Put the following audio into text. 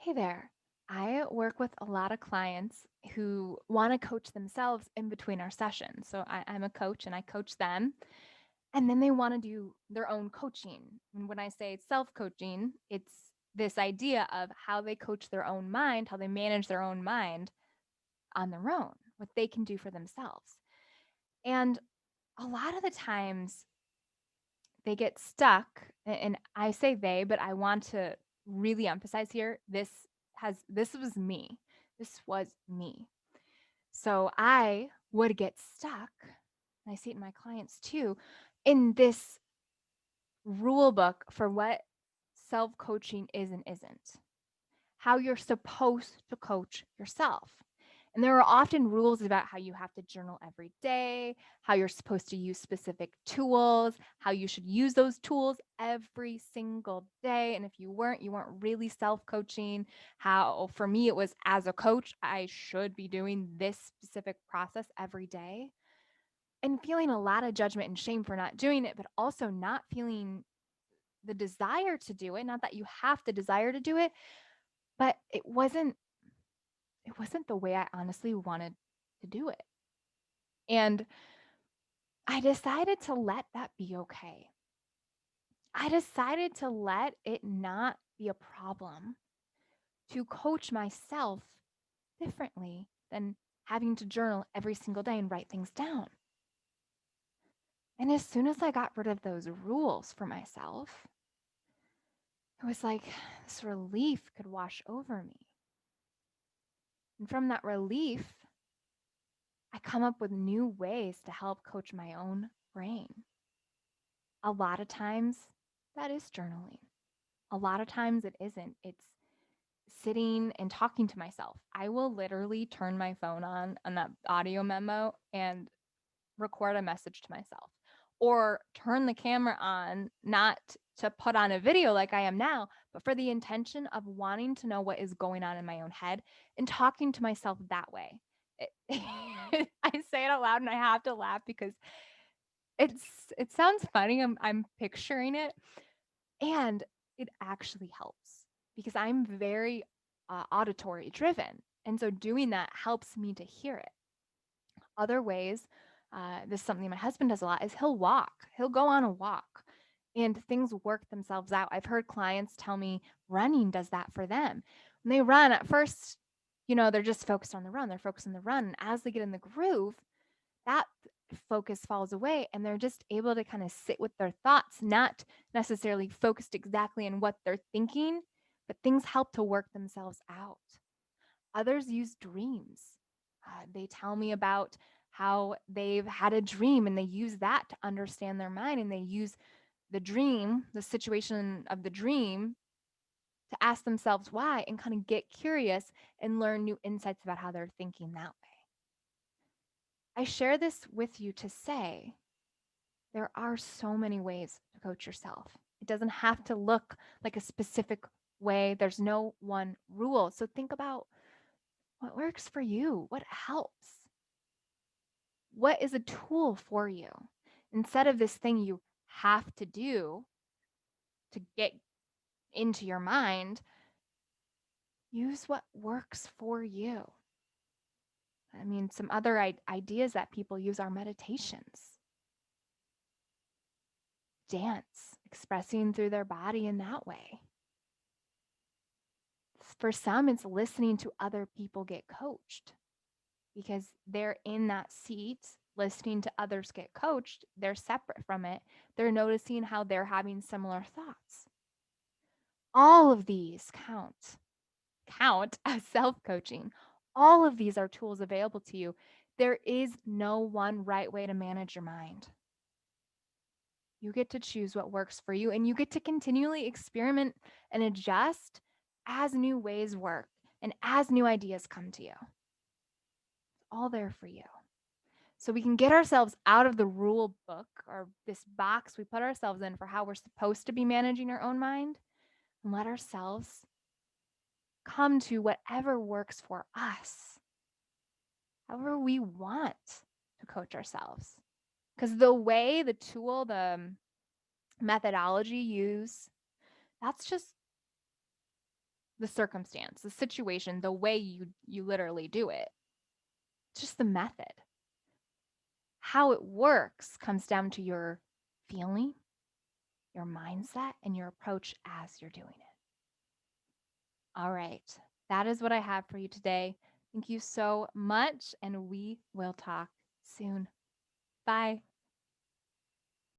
Hey there. I work with a lot of clients who want to coach themselves in between our sessions. So I'm a coach and I coach them. And then they want to do their own coaching. And when I say self coaching, it's this idea of how they coach their own mind, how they manage their own mind on their own, what they can do for themselves. And a lot of the times they get stuck. And I say they, but I want to really emphasize here this was me. This was me. So I would get stuck, and I see it in my clients too, in this rule book for what self coaching is and isn't, how you're supposed to coach yourself. And there are often rules about how you have to journal every day, how you're supposed to use specific tools, how you should use those tools every single day. And if you weren't really self coaching. How, for me, it was as a coach, I should be doing this specific process every day and feeling a lot of judgment and shame for not doing it, but also not feeling the desire to do it. Not that you have to desire to do it, but it wasn't the way I honestly wanted to do it. And I decided to let that be okay. I decided to let it not be a problem to coach myself differently than having to journal every single day and write things down. And as soon as I got rid of those rules for myself, it was like this relief could wash over me. And from that relief, I come up with new ways to help coach my own brain. A lot of times that is journaling. A lot of times it isn't. It's sitting and talking to myself. I will literally turn my phone on that audio memo and record a message to myself or turn the camera on, not to put on a video like I am now, but for the intention of wanting to know what is going on in my own head and talking to myself that way. I say it out loud and I have to laugh because it sounds funny. I'm picturing it, and it actually helps because I'm very auditory driven. And so doing that helps me to hear it. Other ways, this is something my husband does a lot, is he'll walk. He'll go on a walk and things work themselves out. I've heard clients tell me running does that for them. When they run at first, they're just focused on the run. They're focused on the run. And as they get in the groove, that focus falls away and they're just able to kind of sit with their thoughts, not necessarily focused exactly on what they're thinking, but things help to work themselves out. Others use dreams. They tell me about how they've had a dream and they use that to understand their mind, and they use the dream, the situation of the dream, to ask themselves why and kind of get curious and learn new insights about how they're thinking that way. I share this with you to say there are so many ways to coach yourself. It doesn't have to look like a specific way. There's no one rule. So think about what works for you, what helps, what is a tool for you. Instead of this thing you have to do to get into your mind, use what works for you. I mean, some other ideas that people use are meditations, dance, expressing through their body in that way. For some, it's listening to other people get coached because they're in that seat listening to others get coached. They're separate from it. They're noticing how they're having similar thoughts. All of these count as self-coaching. All of these are tools available to you. There is no one right way to manage your mind. You get to choose what works for you, and you get to continually experiment and adjust as new ways work and as new ideas come to you. It's all there for you. So we can get ourselves out of the rule book or this box we put ourselves in for how we're supposed to be managing our own mind, and let ourselves come to whatever works for us, however we want to coach ourselves. Because the way, the tool, the methodology use, that's just the circumstance, the situation, the way you literally do it. It's just the method. How it works comes down to your feeling, your mindset, and your approach as you're doing it. All right. That is what I have for you today. Thank you so much, and we will talk soon. Bye.